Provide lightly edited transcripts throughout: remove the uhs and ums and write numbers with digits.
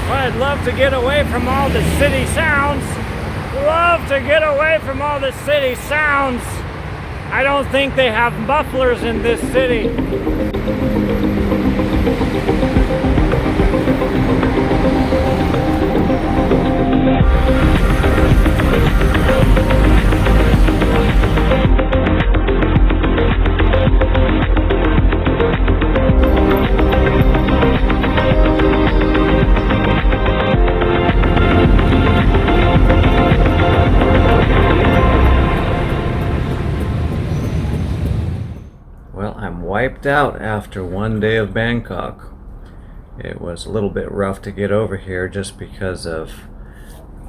I'd love to get away from all the city sounds. Love to get away from all the city sounds. I don't think they have mufflers in this city. Well, I'm wiped out after one day of Bangkok. It was a little bit rough to get over here just because of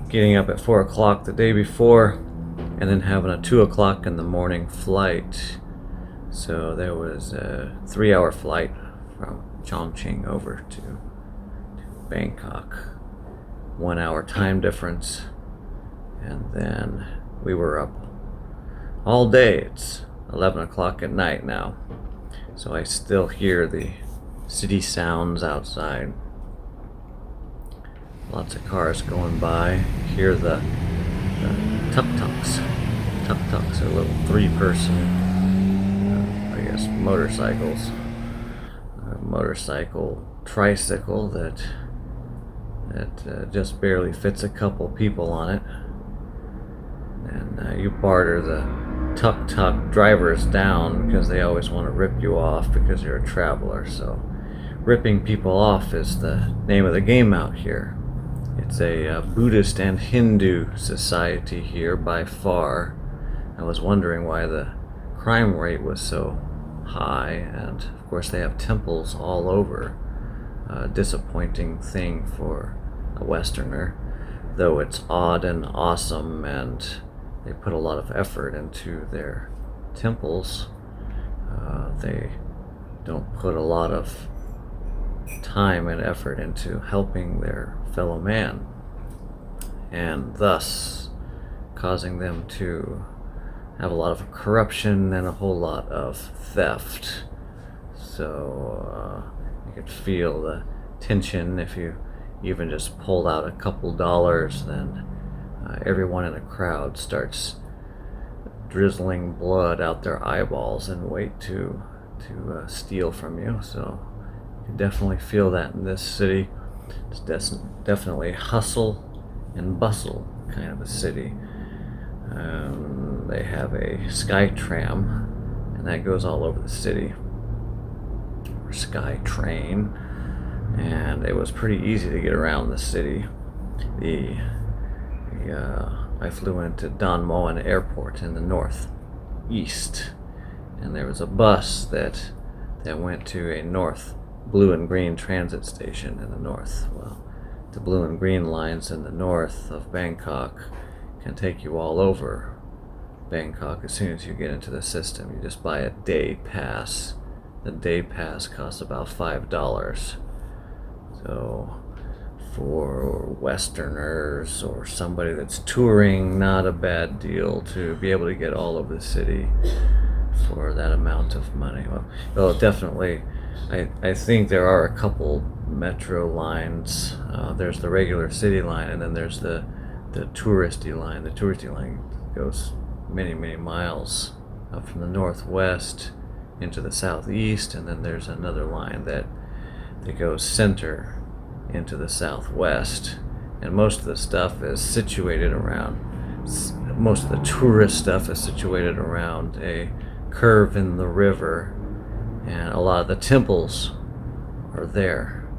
getting up at 4 o'clock the day before and then having a 2 o'clock in the morning flight. So there was a 3-hour flight from Chongqing over to Bangkok. 1 hour time difference. And then we were up all day. It's 11 o'clock at night now. So I still hear the city sounds outside. Lots of cars going by. Hear the tuk-tuks. Tuk-tuks are little 3-person, I guess, motorcycles. A motorcycle tricycle that just barely fits a couple people on it. And you barter the tuk-tuk drivers down because they always want to rip you off because you're a traveler. So ripping people off is the name of the game out here. It's a Buddhist and Hindu society here by far. I was wondering why the crime rate was so high, and of course they have temples all over. A disappointing thing for a Westerner, though it's odd and awesome, and they put a lot of effort into their temples. They don't put a lot of time and effort into helping their fellow man, and thus causing them to have a lot of corruption and a whole lot of theft. So you could feel the tension. If you even just pulled out a couple dollars, then everyone in the crowd starts drizzling blood out their eyeballs and wait to steal from you. So you can definitely feel that in this city. It's definitely hustle and bustle kind of a city. They have a sky tram, and that goes all over the city, or sky train, and it was pretty easy to get around the city. I flew into Don Mueang Airport in the northeast, and there was a bus that went to a north blue and green transit station in the north. Well, the blue and green lines in the north of Bangkok can take you all over Bangkok as soon as you get into the system. You just buy a day pass. The day pass costs about $5. So for Westerners or somebody that's touring, not a bad deal to be able to get all over the city for that amount of money. Well, definitely, I think there are a couple metro lines. There's the regular city line, and then there's the touristy line. The touristy line goes many, many miles up from the northwest into the southeast, and then there's another line that goes center into the southwest. And most of the stuff is situated around, most of the tourist stuff is situated around a curve in the river, and a lot of the temples are there.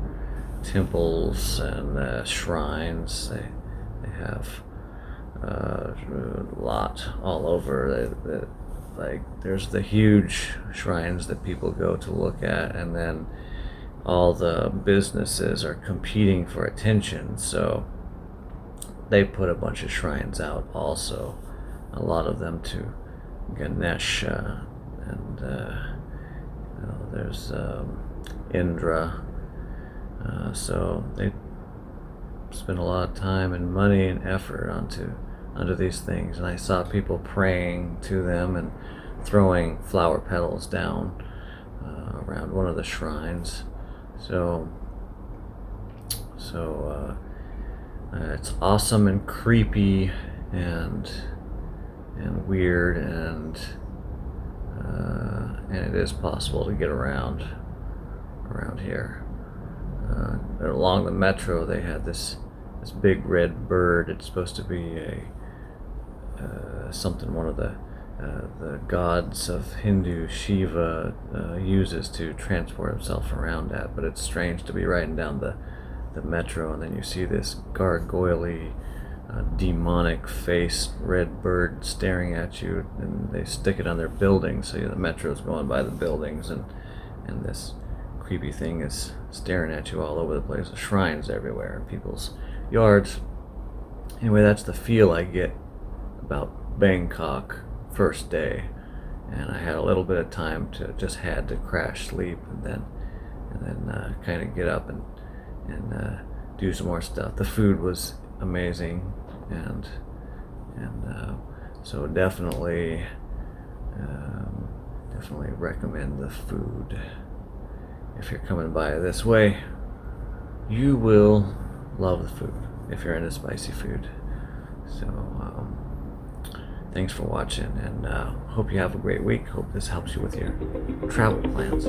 Temples and shrines, they have a lot all over. Like there's the huge shrines that people go to look at, and then all the businesses are competing for attention, so they put a bunch of shrines out also, a lot of them to Ganesha, and there's Indra, so they spend a lot of time and money and effort onto these things. And I saw people praying to them and throwing flower petals down So it's awesome and creepy and weird, and it is possible to get around here. Along the metro, they had this big red bird. It's supposed to be something one of the gods of Hindu, Shiva, uses to transport himself around at. But it's strange to be riding down the metro, and then you see this gargoyle-y, demonic faced red bird staring at you, and they stick it on their buildings, so the metro's going by the buildings, and this creepy thing is staring at you all over the place. There's shrines everywhere in people's yards. Anyway, that's the feel I get about Bangkok first day, and I had a little bit of time to had to crash sleep, and then kind of get up and do some more stuff. The food was amazing, and so definitely recommend the food. If you're coming by this way, you will love the food if you're into spicy food. So thanks for watching, and hope you have a great week. Hope this helps you with your travel plans.